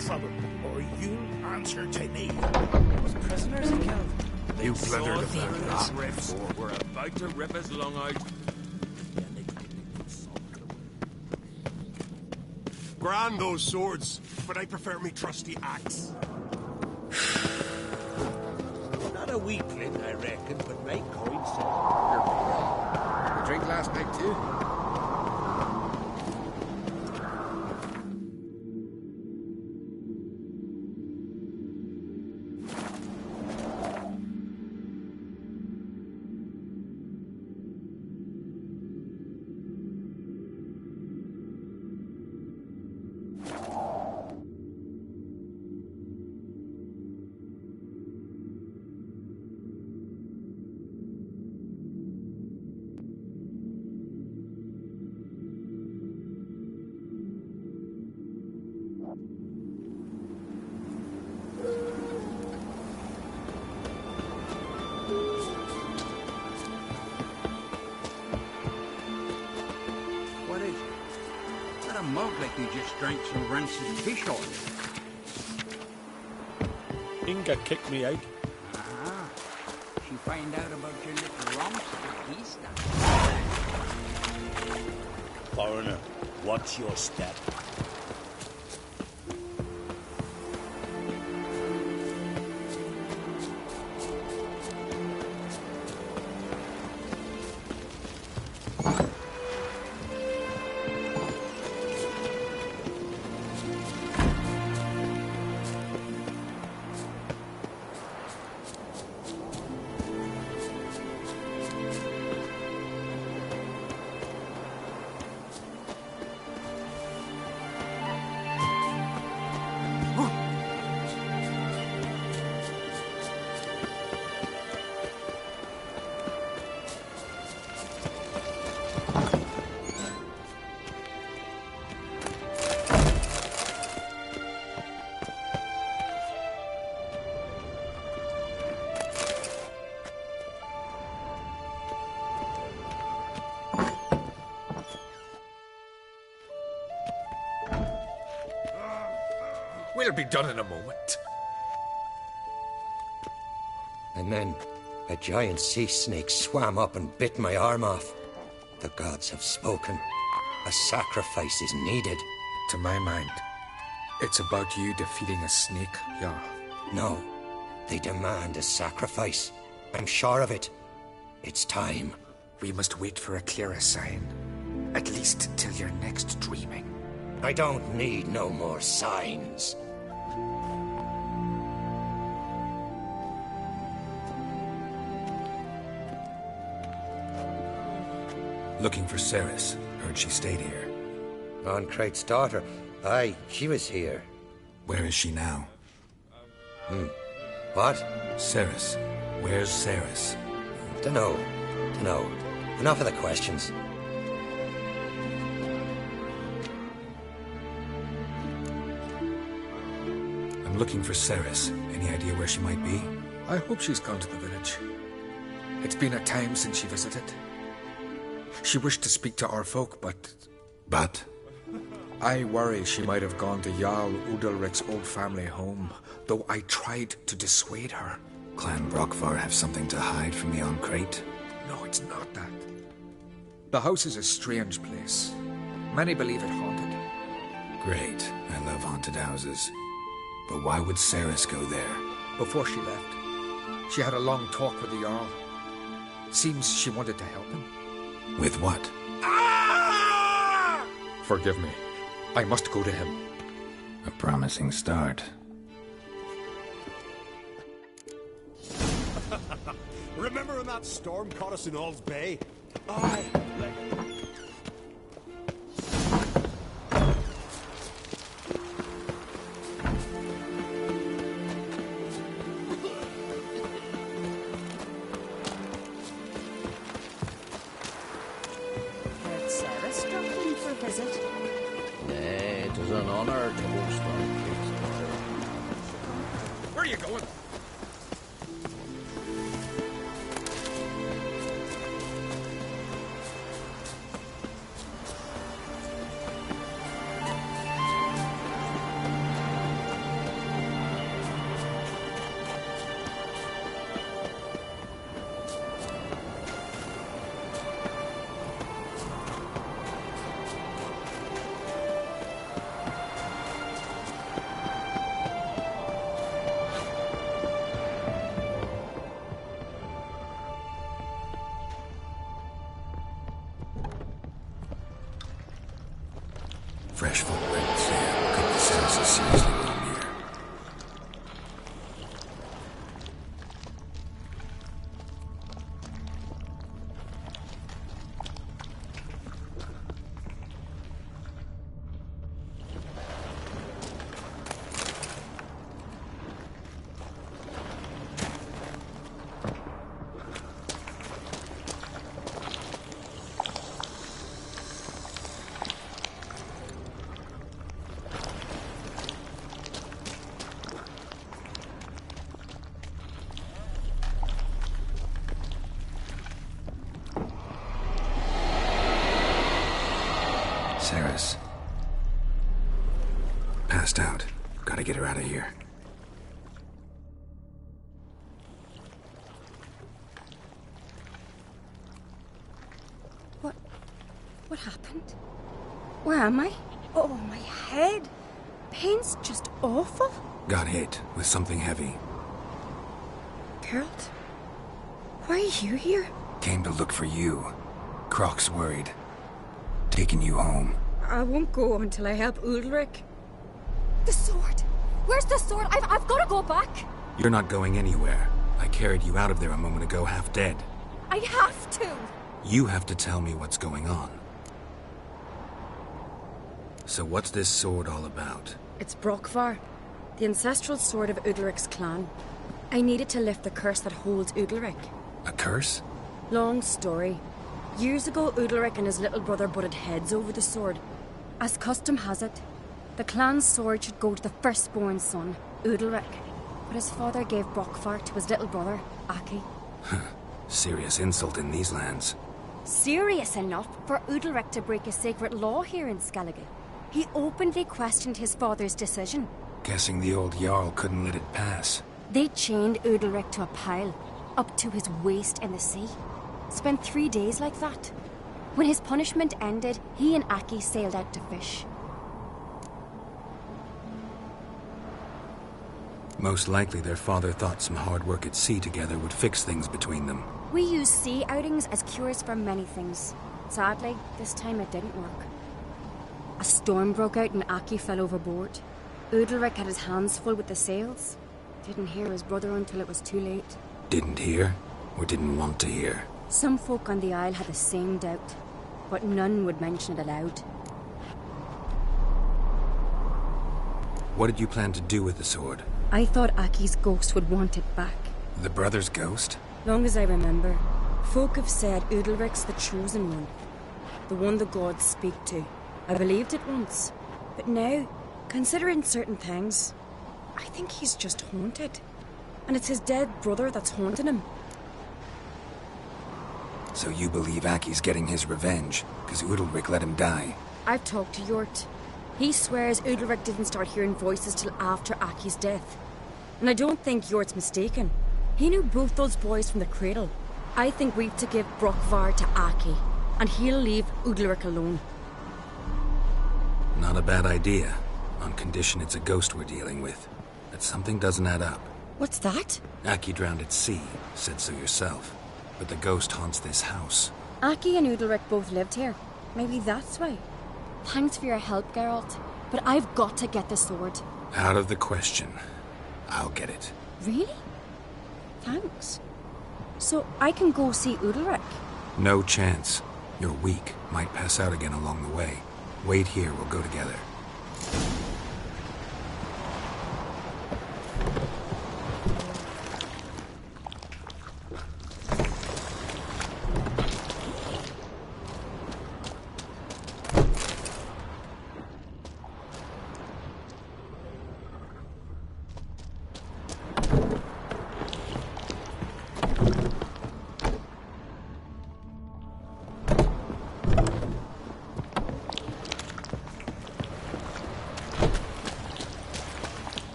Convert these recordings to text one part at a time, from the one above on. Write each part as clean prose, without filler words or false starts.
trouble, or you'll answer to me. Those prisoners he killed. You plundered the riffs. We're about to rip his lung out. Grand those swords, but I prefer me trusty axe. Not a weakling, I reckon, but my coin said. You drink last night too? Mug like you just drank some rancid fish on. Inga kicked me out. Ah, she find out about your little romps at Easter. Foreigner, what's your step? We'll be done in a moment. And then a giant sea snake swam up and bit my arm off. The gods have spoken. A sacrifice is needed. To my mind, it's about you defeating a snake, Jarl. No, they demand a sacrifice. I'm sure of it. It's time. We must wait for a clearer sign. At least till your next dreaming. I don't need no more signs. Looking for Cerys. Heard she stayed here. Crate's daughter. Aye, she was here. Where is she now? What? Cerys. Where's Cerys? Dunno. Enough of the questions. I'm looking for Cerys. Any idea where she might be? I hope she's gone to the village. It's been a time since she visited. She wished to speak to our folk, but... But? I worry she might have gone to Jarl Udalryk's old family home, though I tried to dissuade her. Clan Brockvar have something to hide from the on Crate? No, it's not that. The house is a strange place. Many believe it haunted. Great. I love haunted houses. But why would Cerys go there? Before she left, she had a long talk with the Jarl. Seems she wanted to help him. With what? Forgive me. I must go to him. A promising start. Remember when that storm caught us in All's Bay? Aye. Had Cerys dropped in for a visit? Nay, it is an honor to host our kids. Where are you going? fresh footprints. Yeah, could be Cerys is seriously wrong here. Cerys. Passed out. Gotta get her out of here. What happened? Where am I? Oh, my head. Pain's just awful. Got hit with something heavy. Geralt? Why are you here? Came to look for you. Croc's worried. Taking you home. I won't go until I help Udalryk. The sword! Where's the sword? I've got to go back! You're not going anywhere. I carried you out of there a moment ago, half dead. I have to! You have to tell me what's going on. So what's this sword all about? It's Brokvar, the ancestral sword of Udalryk's clan. I needed to lift the curse that holds Udalryk. A curse? Long story. Years ago, Udalryk and his little brother butted heads over the sword. As custom has it, the clan's sword should go to the firstborn son, Udalryk. But his father gave Brokvar to his little brother, Aki. Serious insult in these lands. Serious enough for Udalryk to break a sacred law here in Skellige. He openly questioned his father's decision. Guessing the old Jarl couldn't let it pass. They chained Udalryk to a pile, up to his waist in the sea. Spent 3 days like that. When his punishment ended, he and Aki sailed out to fish. Most likely their father thought some hard work at sea together would fix things between them. We use sea outings as cures for many things. Sadly, this time it didn't work. A storm broke out and Aki fell overboard. Udalryk had his hands full with the sails. Didn't hear his brother until it was too late. Didn't hear? Or didn't want to hear? Some folk on the Isle had the same doubt, but none would mention it aloud. What did you plan to do with the sword? I thought Aki's ghost would want it back. The brother's ghost? Long as I remember, folk have said Udalryk's the chosen one. The one the gods speak to. I believed it once, but now, considering certain things, I think he's just haunted. And it's his dead brother that's haunting him. So you believe Aki's getting his revenge, because Udalryk let him die? I've talked to Yort. He swears Udalryk didn't start hearing voices till after Aki's death. And I don't think Yort's mistaken. He knew both those boys from the cradle. I think we've to give Brokvar to Aki, and he'll leave Udalryk alone. Not a bad idea, on condition it's a ghost we're dealing with. But something doesn't add up. What's that? Aki drowned at sea, said so yourself. But the ghost haunts this house. Aki and Udalryk both lived here. Maybe that's why. Thanks for your help, Geralt. But I've got to get the sword. Out of the question. I'll get it. Really? Thanks. So I can go see Udalryk? No chance. You're weak. Might pass out again along the way. Wait here, we'll go together.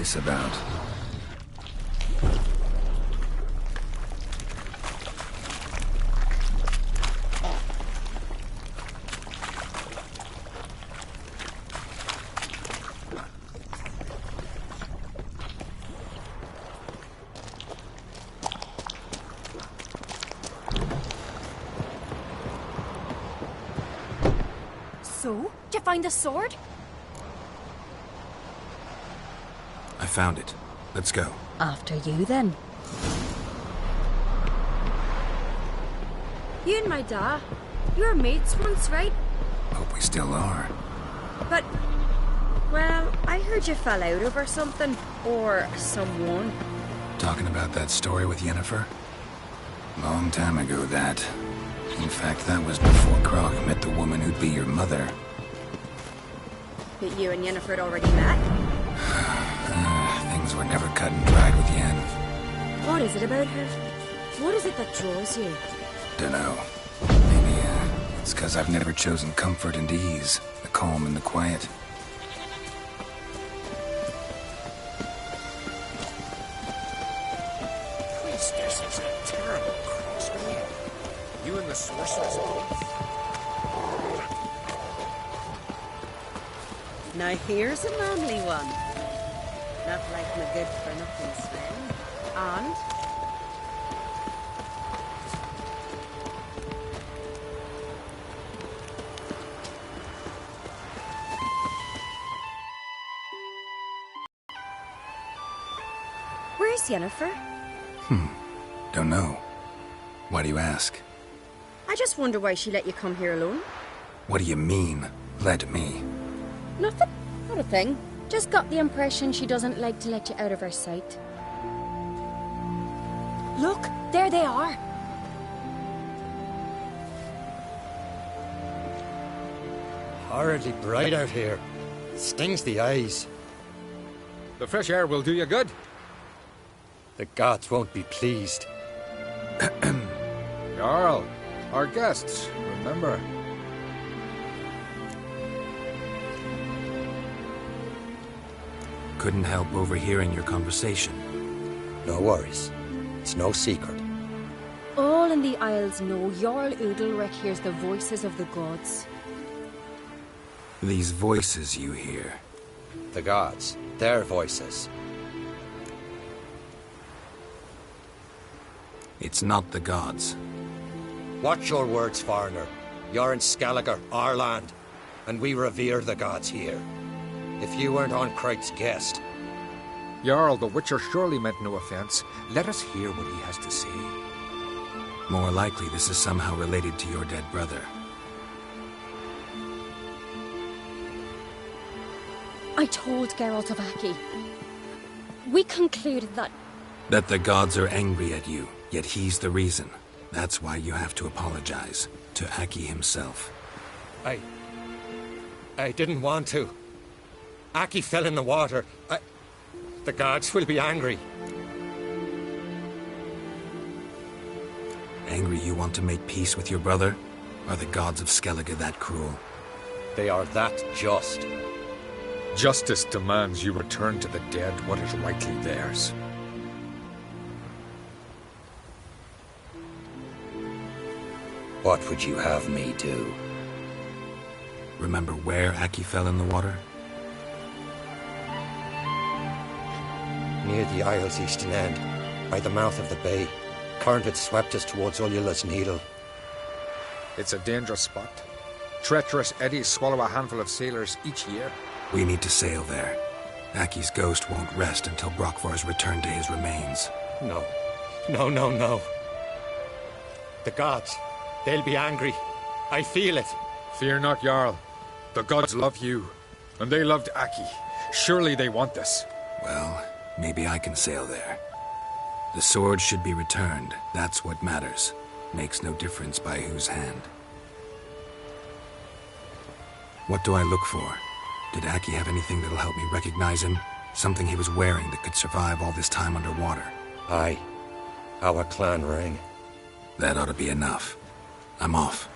this about? So? Did you find the sword? I found it. Let's go. After you, then. You and my da, you were mates once, right? Hope we still are. But, well, I heard you fell out over something. Or someone. Talking about that story with Yennefer? Long time ago, that. In fact, that was before Krog met the woman who'd be your mother. But you and Yennefer had already met? Things were never cut and dried with Yen. What is it about her? What is it that draws you? Dunno. Maybe, it's 'cause I've never chosen comfort and ease. The calm and the quiet. Priestess is a terrible crossbreed. You and the sorceress both. Now here's a manly one. Not like my good for nothing Sven. And? Where's Yennefer? Don't know. Why do you ask? I just wonder why she let you come here alone. What do you mean, let me? Nothing. Not a thing. Just got the impression she doesn't like to let you out of her sight. Look, there they are. Horridly bright out here. Stings the eyes. The fresh air will do you good. The gods won't be pleased. Jarl, our guests, remember. Couldn't help overhearing your conversation. No worries. It's no secret. All in the Isles know Jarl Udalryk hears the voices of the gods. These voices you hear. The gods. Their voices. It's not the gods. Watch your words, foreigner. You're in Skelliger, our land, and we revere the gods here. If you weren't on Cright's guest... Jarl, the Witcher surely meant no offense. Let us hear what he has to say. More likely this is somehow related to your dead brother. I told Geralt of Aki. We concluded that... That the gods are angry at you, yet he's the reason. That's why you have to apologize. To Aki himself. I didn't want to. Aki fell in the water. The gods will be angry. Angry you want to make peace with your brother? Are the gods of Skellige that cruel? They are that just. Justice demands you return to the dead what is rightly theirs. What would you have me do? Remember where Aki fell in the water? Near the Isle's eastern end, by the mouth of the bay. Current had swept us towards Ullula's Needle. It's a dangerous spot. Treacherous eddies swallow a handful of sailors each year. We need to sail there. Aki's ghost won't rest until Brokvar's returned to his remains. No. No. The gods, they'll be angry. I feel it. Fear not, Jarl. The gods love you, and they loved Aki. Surely they want this. Well, maybe I can sail there. The sword should be returned. That's what matters. Makes no difference by whose hand. What do I look for? Did Aki have anything that'll help me recognize him? Something he was wearing that could survive all this time underwater? Aye. Our clan ring. That ought to be enough. I'm off.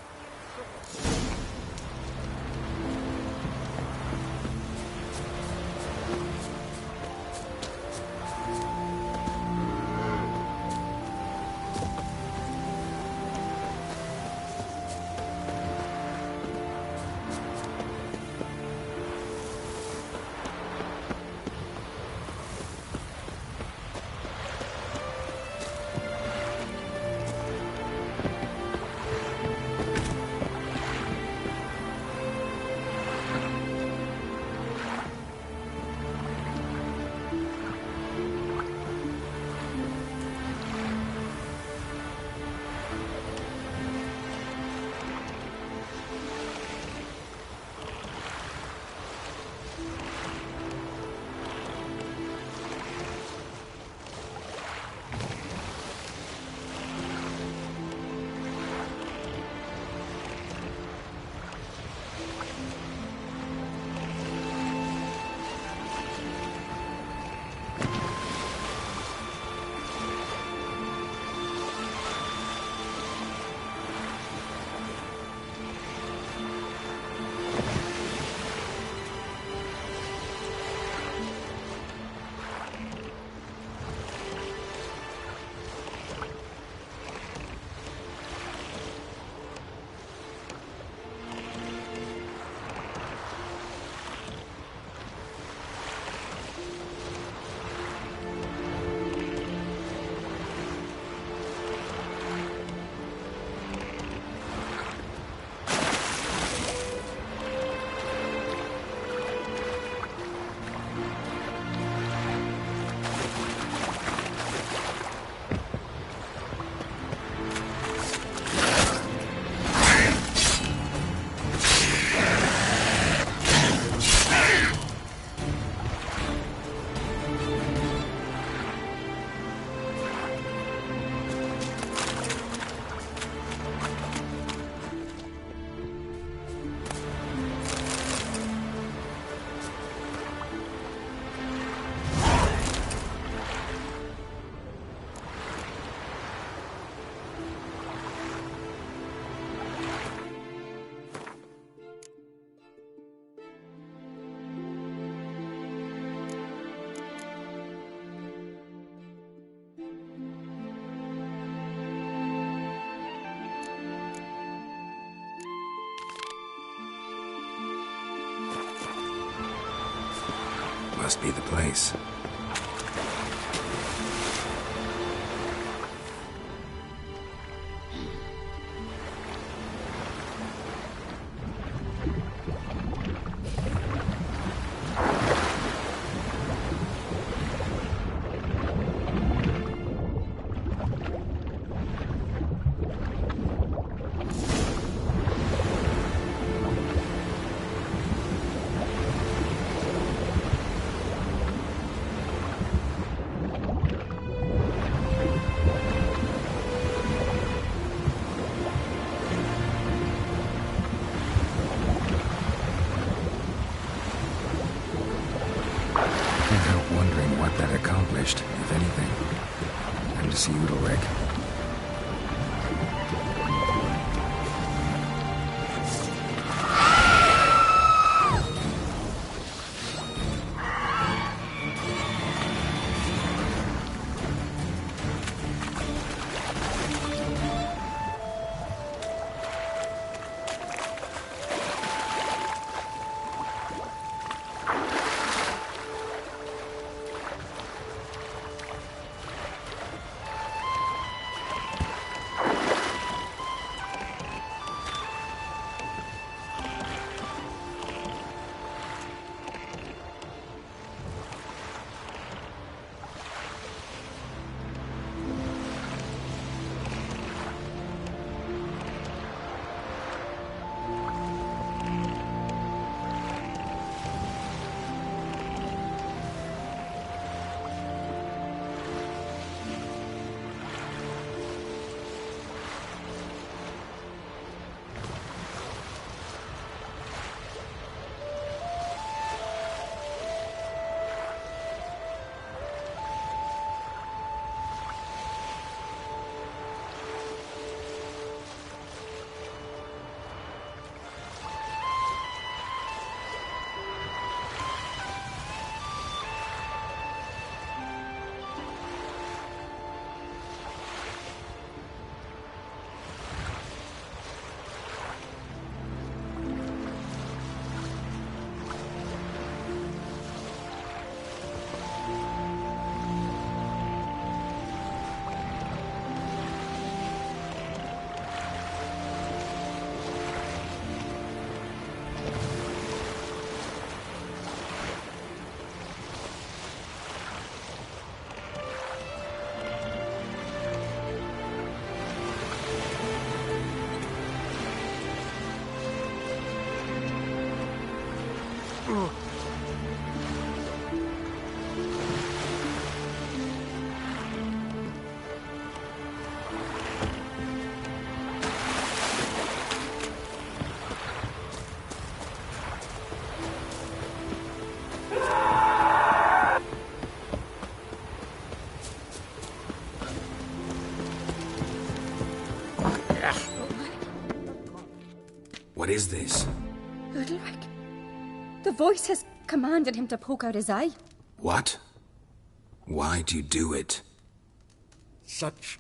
must be the place. If anything. Time to see Udalryk. What is this? Udalryk. The voice has commanded him to poke out his eye. What? Why'd you do it? Such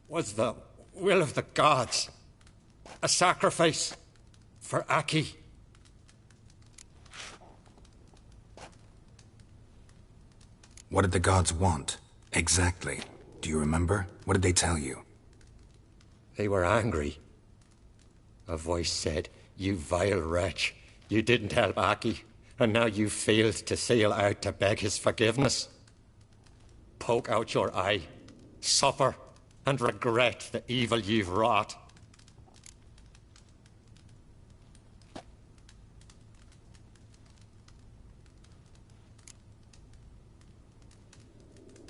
was the will of the gods. A sacrifice for Aki. What did the gods want? Exactly. Do you remember? What did they tell you? They were angry. A voice said, "You vile wretch. You didn't help Aki, and now you failed to sail out to beg his forgiveness. Poke out your eye, suffer, and regret the evil you've wrought."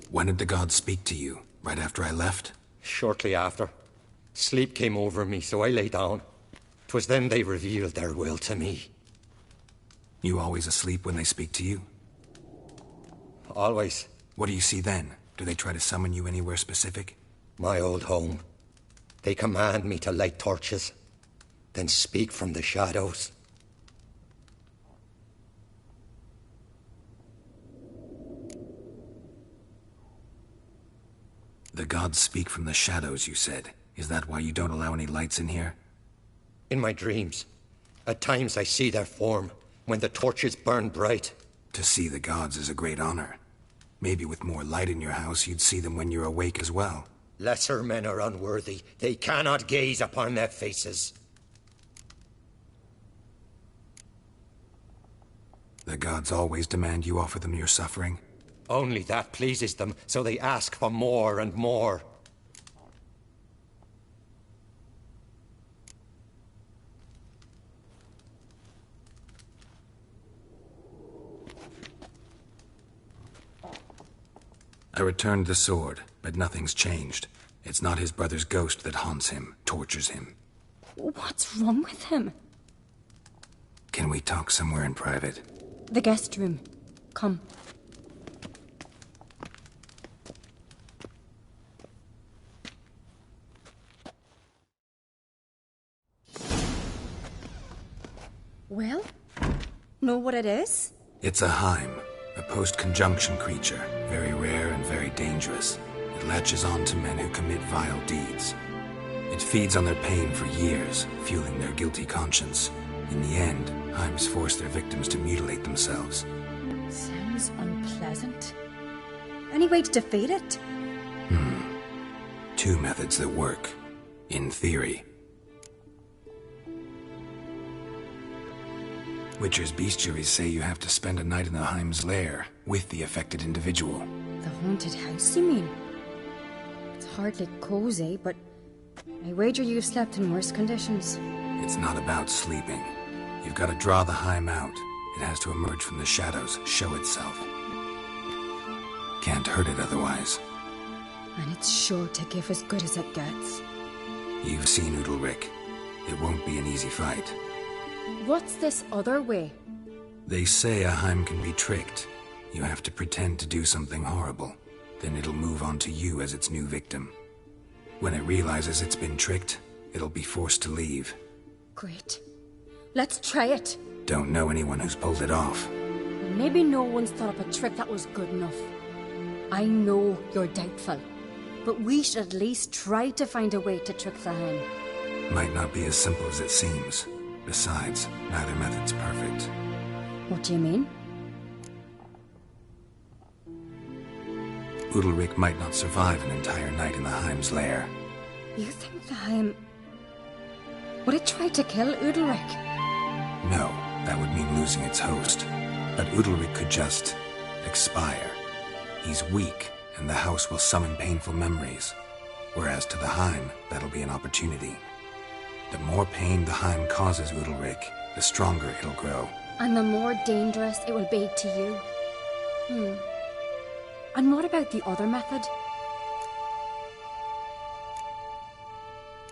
When did the gods speak to you? Right after I left? Shortly after. Sleep came over me, so I lay down. 'Twas then they revealed their will to me. You always asleep when they speak to you? Always. What do you see then? Do they try to summon you anywhere specific? My old home. They command me to light torches, then speak from the shadows. The gods speak from the shadows, you said. Is that why you don't allow any lights in here? In my dreams. At times I see their form, when the torches burn bright. To see the gods is a great honor. Maybe with more light in your house, you'd see them when you're awake as well. Lesser men are unworthy. They cannot gaze upon their faces. The gods always demand you offer them your suffering? Only that pleases them, so they ask for more and more. I returned the sword, but nothing's changed. It's not his brother's ghost that haunts him, tortures him. What's wrong with him? Can we talk somewhere in private? The guest room. Come. Well, know what it is? It's a Heim, a post-conjunction creature, very rare and very dangerous. It latches on to men who commit vile deeds. It feeds on their pain for years, fueling their guilty conscience. In the end, Heims force their victims to mutilate themselves. Sounds unpleasant. Any way to defeat it? Two methods that work. In theory. Witcher's bestiaries say you have to spend a night in the Heim's lair with the affected individual. The haunted house, you mean? It's hardly cozy, but I wager you've slept in worse conditions. It's not about sleeping. You've got to draw the Heim out. It has to emerge from the shadows, show itself. Can't hurt it otherwise. And it's sure to give as good as it gets. You've seen Udalryk. It won't be an easy fight. What's this other way? They say a Heim can be tricked. You have to pretend to do something horrible. Then it'll move on to you as its new victim. When it realizes it's been tricked, it'll be forced to leave. Great. Let's try it. Don't know anyone who's pulled it off. Maybe no one's thought up a trick that was good enough. I know you're doubtful, but we should at least try to find a way to trick the Heim. Might not be as simple as it seems. Besides, neither method's perfect. What do you mean? Udalryk might not survive an entire night in the Heim's lair. You think the Heim... Would it try to kill Udalryk? No, that would mean losing its host. But Udalryk could just... expire. He's weak, and the house will summon painful memories. Whereas to the Heim, that'll be an opportunity. The more pain the Heim causes Udalryk, the stronger it'll grow. And the more dangerous it will be to you. And what about the other method?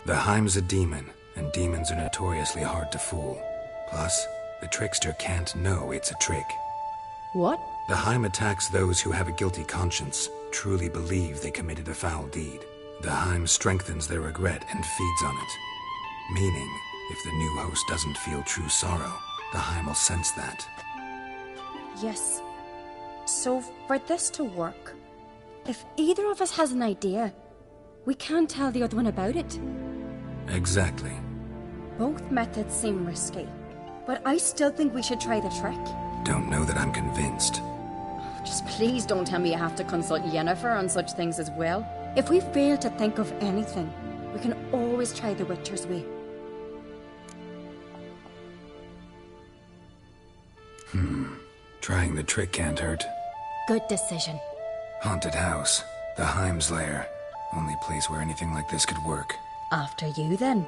The Heim's a demon, and demons are notoriously hard to fool. Plus, the trickster can't know it's a trick. What? The Heim attacks those who have a guilty conscience, truly believe they committed a foul deed. The Heim strengthens their regret and feeds on it. Meaning, if the new host doesn't feel true sorrow, the Heim will sense that. Yes. So, for this to work, if either of us has an idea, we can't tell the other one about it. Exactly. Both methods seem risky, but I still think we should try the trick. Don't know that I'm convinced. Just please don't tell me you have to consult Yennefer on such things as well. If we fail to think of anything, we can always try the Witcher's way. Trying the trick can't hurt. Good decision. Haunted house. The Heim's lair. Only place where anything like this could work. After you, then.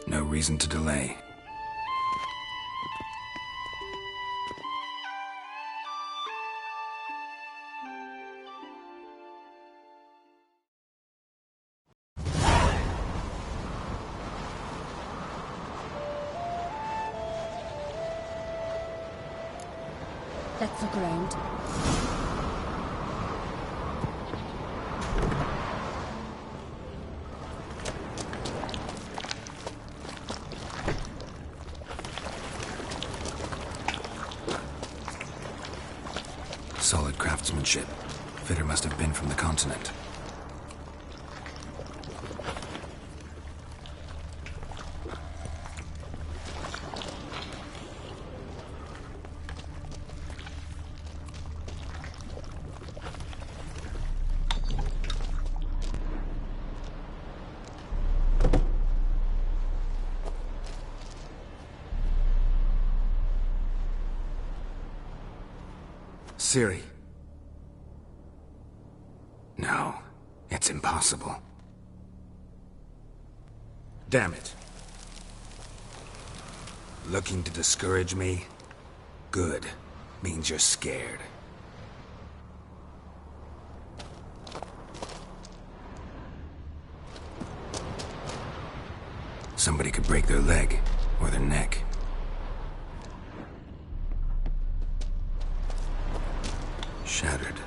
No reason to delay. Let's look around. Solid craftsmanship. Fitter must have been from the continent. Ciri. No, it's impossible. Damn it. Looking to discourage me? Good. Means you're scared. Somebody could break their leg, or their neck. Shattered.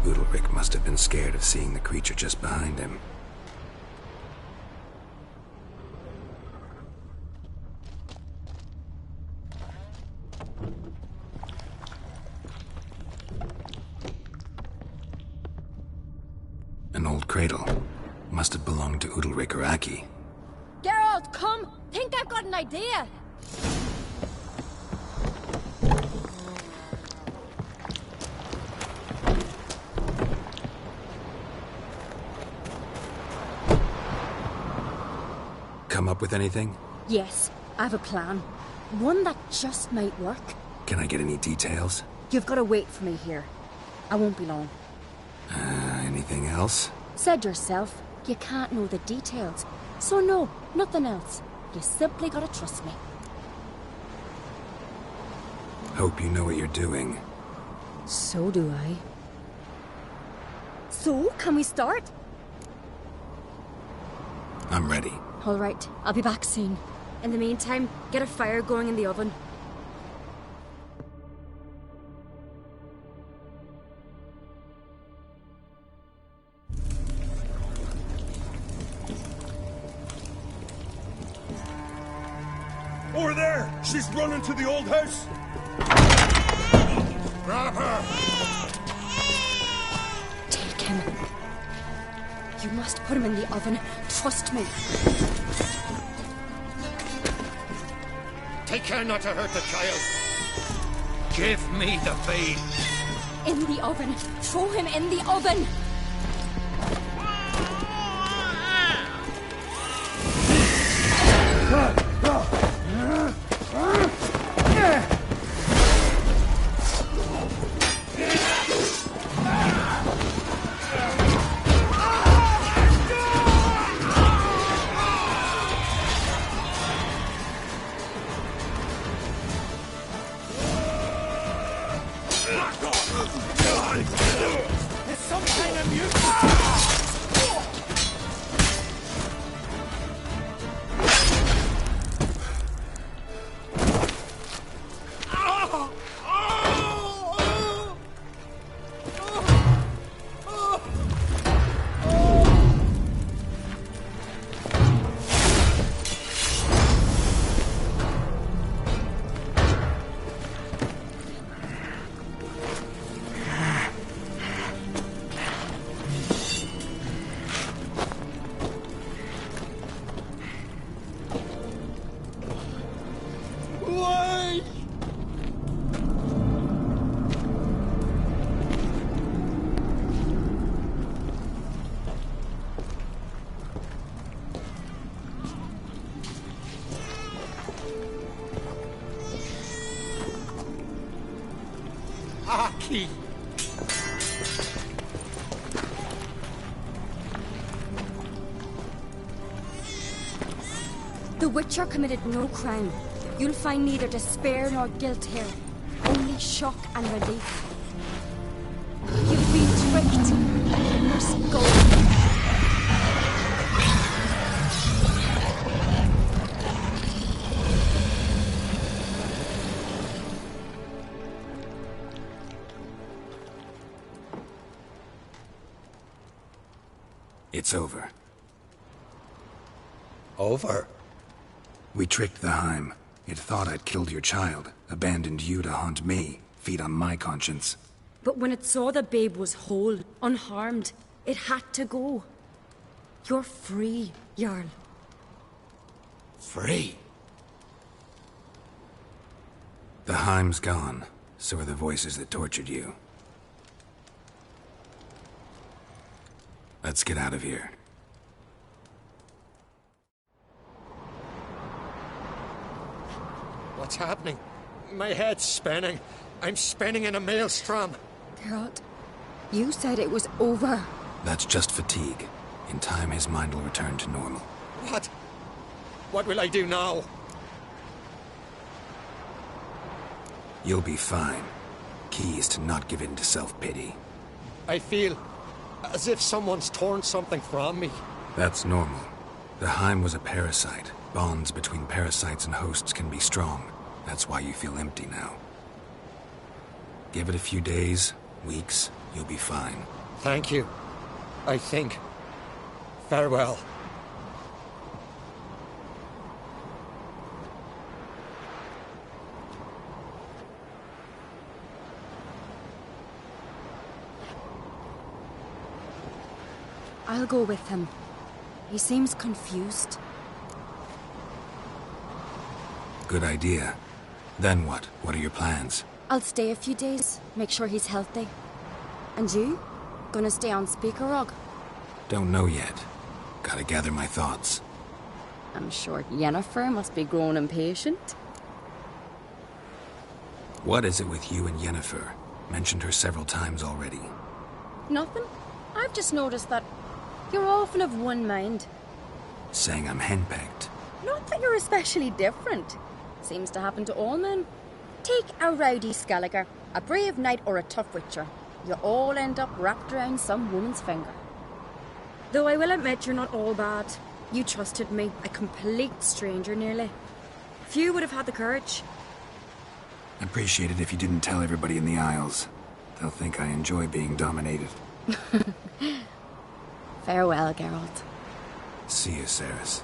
Udalryk must have been scared of seeing the creature just behind him. An old cradle. Must have belonged to Udalryk or Aki. Geralt, come! Think I've got an idea! Come up with anything? Yes, I have a plan. One that just might work. Can I get any details? You've got to wait for me here. I won't be long. Anything else? Said yourself, you can't know the details. So no, nothing else. You simply gotta trust me. Hope you know what you're doing. So do I. So, can we start? I'm ready. All right, I'll be back soon. In the meantime, get a fire going in the oven. Over there! She's running to the old house! Grab her! Take him. You must put him in the oven. Trust me. Take care not to hurt the child. Give me the babe. In the oven. Throw him in the oven. It's some kind of mutant! Aki! The Witcher committed no crime. You'll find neither despair nor guilt here. Only shock and relief. You've been tricked. You must go. It's over. Over? We tricked the Heim. It thought I'd killed your child, abandoned you to haunt me, feed on my conscience. But when it saw the babe was whole, unharmed, it had to go. You're free, Jarl. Free? The Heim's gone, so are the voices that tortured you. Let's get out of here. What's happening? My head's spinning. I'm spinning in a maelstrom. Geralt, you said it was over. That's just fatigue. In time, his mind will return to normal. What? What will I do now? You'll be fine. Key is to not give in to self-pity. I feel as if someone's torn something from me. That's normal. The Heim was a parasite. Bonds between parasites and hosts can be strong. That's why you feel empty now. Give it a few days, weeks, you'll be fine. Thank you. I think. Farewell. I'll go with him. He seems confused. Good idea. Then what? What are your plans? I'll stay a few days, make sure he's healthy. And you? Gonna stay on Speaker Rog? Don't know yet. Gotta gather my thoughts. I'm sure Yennefer must be grown impatient. What is it with you and Yennefer? Mentioned her several times already. Nothing. I've just noticed that you're often of one mind. Saying I'm henpecked. Not that you're especially different. Seems to happen to all men. Take a rowdy Skelliger, a brave knight or a tough witcher. You all end up wrapped around some woman's finger. Though I will admit you're not all bad. You trusted me, a complete stranger nearly. Few would have had the courage. I'd appreciate it if you didn't tell everybody in the Isles. They'll think I enjoy being dominated. Farewell, Geralt. See you, Cerys.